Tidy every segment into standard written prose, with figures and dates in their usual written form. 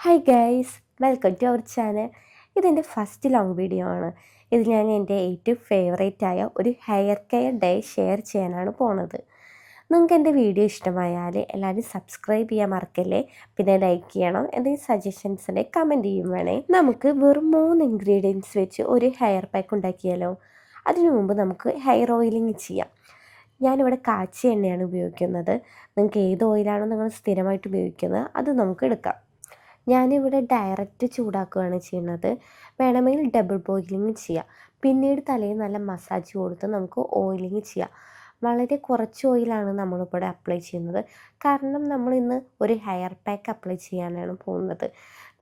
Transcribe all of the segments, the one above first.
Hi guys, welcome to our channel. ഇതെൻ്റെ first long video ആണ്. ഇത് ഞാൻ എൻ്റെ ഏറ്റവും ഫേവറേറ്റ് ആയ ഒരു ഹെയർ കെയർ ഡേ ഷെയർ ചെയ്യാനാണ് പോണത്. നിങ്ങൾക്ക് എൻ്റെ വീഡിയോ ഇഷ്ടമായാൽ എല്ലാവരും സബ്സ്ക്രൈബ് ചെയ്യാൻ മറക്കല്ലേ, പിന്നെ ലൈക്ക് ചെയ്യണം. എന്തെങ്കിലും സജഷൻസ് ഉണ്ടെങ്കിൽ കമൻറ്റ് ചെയ്യും വേണേ. നമുക്ക് വെറും 3 ഇൻഗ്രീഡിയൻസ് വെച്ച് ഒരു ഹെയർ പാക്ക് ഉണ്ടാക്കിയാലോ? അതിനു മുമ്പ് നമുക്ക് ഹെയർ ഓയിലിംഗ് ചെയ്യാം. ഞാനിവിടെ കാച്ചിയ എണ്ണയാണ് ഉപയോഗിക്കുന്നത്. നിങ്ങൾക്ക് ഏത് ഓയിലാണോ നിങ്ങൾ സ്ഥിരമായിട്ട് ഉപയോഗിക്കുന്നത് അത് നമുക്ക് എടുക്കാം. ഞാനിവിടെ ഡയറക്റ്റ് ചൂടാക്കുകയാണ് ചെയ്യുന്നത്. വേണമെങ്കിൽ ഡബിൾ ബോയിലിംഗ് ചെയ്യാം. പിന്നീട് തലയിൽ നല്ല മസാജ് കൊടുത്ത് നമുക്ക് ഓയിലിംഗ് ചെയ്യാം. വളരെ കുറച്ച് ഓയിലാണ് നമ്മളിവിടെ അപ്ലൈ ചെയ്യുന്നത്. കാരണം നമ്മളിന്ന് ഒരു ഹെയർ പാക്ക് അപ്ലൈ ചെയ്യാനാണ് പോകുന്നത്.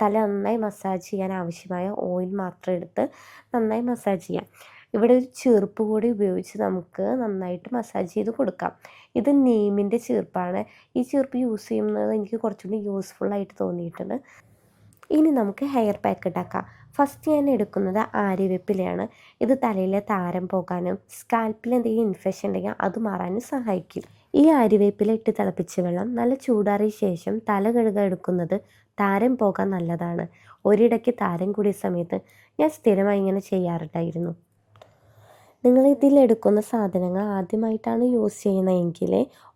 തല നന്നായി മസാജ് ചെയ്യാൻ ആവശ്യമായ ഓയിൽ മാത്രം എടുത്ത് നന്നായി മസാജ് ചെയ്യാം. ഇവിടെ ഒരു ചീർപ്പ് കൂടി ഉപയോഗിച്ച് നമുക്ക് നന്നായിട്ട് മസാജ് ചെയ്ത് കൊടുക്കാം. ഇത് നീമിൻ്റെ ചീർപ്പാണ്. ഈ ചീർപ്പ് യൂസ് ചെയ്യുന്നത് എനിക്ക് കുറച്ചുകൂടി യൂസ്ഫുള്ളായിട്ട് തോന്നിയിട്ടുണ്ട്. ഇനി നമുക്ക് ഹെയർ പാക്ക് ഉണ്ടാക്കാം. ഫസ്റ്റ് ഞാൻ എടുക്കുന്നത് ആര്യവേപ്പിലയാണ്. ഇത് തലയിലെ താരം പോകാനും സ്കാൽപ്പിൽ എന്തെങ്കിലും ഇൻഫെക്ഷൻ ഉണ്ടെങ്കിൽ അത് മാറാനും സഹായിക്കും. ഈ ആര്യവേപ്പില ഇട്ട് തിളപ്പിച്ച വെള്ളം നല്ല ചൂടാറിയ ശേഷം തല കഴുകാൻ എടുക്കുന്നത് താരം പോകാൻ നല്ലതാണ്. ഒരിടയ്ക്ക് താരം കൂടിയ സമയത്ത് ഞാൻ സ്ഥിരമായി ഇങ്ങനെ ചെയ്യാറുണ്ടായിരുന്നു. നിങ്ങൾ ഇതിലെടുക്കുന്ന സാധനങ്ങൾ ആദ്യമായിട്ടാണ് യൂസ് ചെയ്യുന്നതെങ്കിൽ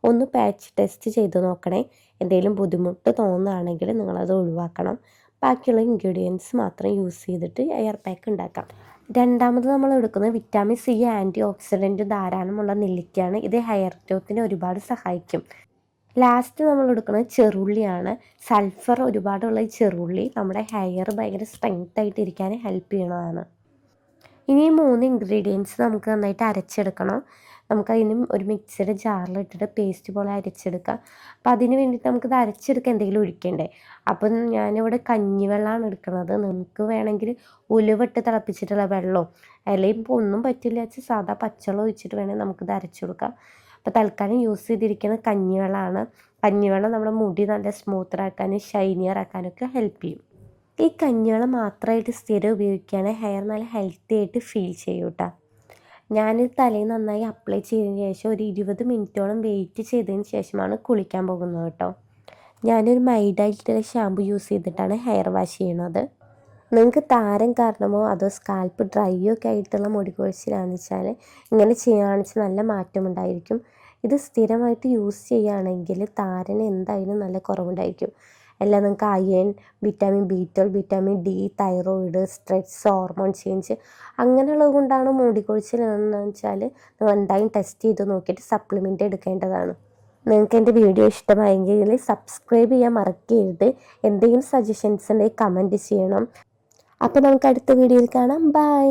ഒന്ന് പാച്ച് ടെസ്റ്റ് ചെയ്ത് നോക്കണേ. എന്തെങ്കിലും ബുദ്ധിമുട്ട് തോന്നുകയാണെങ്കിൽ നിങ്ങളത് ഒഴിവാക്കണം. ബാക്കിയുള്ള ഇൻഗ്രീഡിയൻസ് മാത്രം യൂസ് ചെയ്തിട്ട് ഹെയർ പാക്ക് ഉണ്ടാക്കാം. രണ്ടാമത് നമ്മൾ എടുക്കുന്നത് വിറ്റാമിൻ സി ആൻറ്റി ഓക്സിഡൻറ്റ് ധാരാളമുള്ള നെല്ലിക്കയാണ്. ഇത് ഹെയർ ഗ്രോത്തിനെ ഒരുപാട് സഹായിക്കും. ലാസ്റ്റ് നമ്മൾ എടുക്കുന്നത് ചെറുള്ളിയാണ്. സൾഫർ ഒരുപാടുള്ള ഈ ചെറുള്ളി നമ്മുടെ ഹെയർ ഭയങ്കര സ്ട്രെങ്ത് ആയിട്ടിരിക്കാൻ ഹെൽപ്പ് ചെയ്യണതാണ്. ഇനി 3 ഇൻഗ്രീഡിയൻസ് നമുക്ക് നന്നായിട്ട് അരച്ചെടുക്കണം. നമുക്കതിനും ഒരു മിക്സിയുടെ ജാറിലിട്ടിട്ട് പേസ്റ്റ് പോലെ അരച്ചെടുക്കാം. അപ്പം അതിന് വേണ്ടിയിട്ട് നമുക്കിത് അരച്ചെടുക്കാൻ എന്തെങ്കിലും ഒഴിക്കണ്ടേ. അപ്പം ഞാനിവിടെ കഞ്ഞിവെള്ളമാണ് എടുക്കുന്നത്. നമുക്ക് വേണമെങ്കിൽ ഉലുവട്ട് തിളപ്പിച്ചിട്ടുള്ള വെള്ളമോ അല്ലെങ്കിൽ ഇപ്പോൾ ഒന്നും പറ്റില്ല വെച്ചാൽ സാധാ പച്ചവെള്ളം ഒഴിച്ചിട്ട് വേണമെങ്കിൽ നമുക്കിത് അരച്ചു കൊടുക്കാം. അപ്പോൾ തൽക്കാലം യൂസ് ചെയ്തിരിക്കുന്നത് കഞ്ഞിവെള്ളമാണ്. കഞ്ഞിവെള്ളം നമ്മുടെ മുടി നല്ല സ്മൂത്തറാക്കാനും ഷൈനിയർ ആക്കാനൊക്കെ ഹെൽപ്പ് ചെയ്യും. ഈ കഞ്ഞിവെള്ളം മാത്രമായിട്ട് സ്ഥിരം ഉപയോഗിക്കുകയാണെങ്കിൽ ഹെയർ നല്ല ഹെൽത്തി ആയിട്ട് ഫീൽ ചെയ്യും കേട്ടോ. ഞാനിത് തലയിൽ നന്നായി അപ്ലൈ ചെയ്തതിന് ശേഷം ഒരു 20 മിനിറ്റോളം വെയിറ്റ് ചെയ്തതിന് ശേഷമാണ് കുളിക്കാൻ പോകുന്നത് കേട്ടോ. ഞാനൊരു മൈൽഡായിട്ടുള്ള ഷാമ്പു യൂസ് ചെയ്തിട്ടാണ് ഹെയർ വാഷ് ചെയ്യണത്. നിങ്ങൾക്ക് താരം കാരണമോ അതോ സ്കാൽപ്പ് ഡ്രൈയോ ഒക്കെ ആയിട്ടുള്ള മുടി കൊഴിച്ചിലാണെന്ന് വെച്ചാൽ ഇങ്ങനെ ചെയ്യുകയാണെന്ന് വെച്ചാൽ നല്ല മാറ്റമുണ്ടായിരിക്കും. ഇത് സ്ഥിരമായിട്ട് യൂസ് ചെയ്യുകയാണെങ്കിൽ താരന് എന്തായാലും നല്ല കുറവുണ്ടായിരിക്കും. എല്ലാം നിങ്ങൾക്ക് iron, vitamin B12, vitamin D, thyroid, stress, hormone change അങ്ങനെയുള്ളത് കൊണ്ടാണ് മുടി കൊഴിച്ചിലെന്ന് വെച്ചാൽ നിങ്ങൾ എന്തായാലും ടെസ്റ്റ് ചെയ്ത് നോക്കിയിട്ട് സപ്ലിമെൻ്റ് എടുക്കേണ്ടതാണ്. നിങ്ങൾക്ക് എൻ്റെ വീഡിയോ ഇഷ്ടമായെങ്കിൽ സബ്സ്ക്രൈബ് ചെയ്യാൻ മറക്കരുത്. എന്തെങ്കിലും സജഷൻസ് ഉണ്ടെങ്കിൽ കമൻറ്റ് ചെയ്യണം. അപ്പോൾ നമുക്ക് അടുത്ത വീഡിയോയിൽ കാണാം. ബൈ.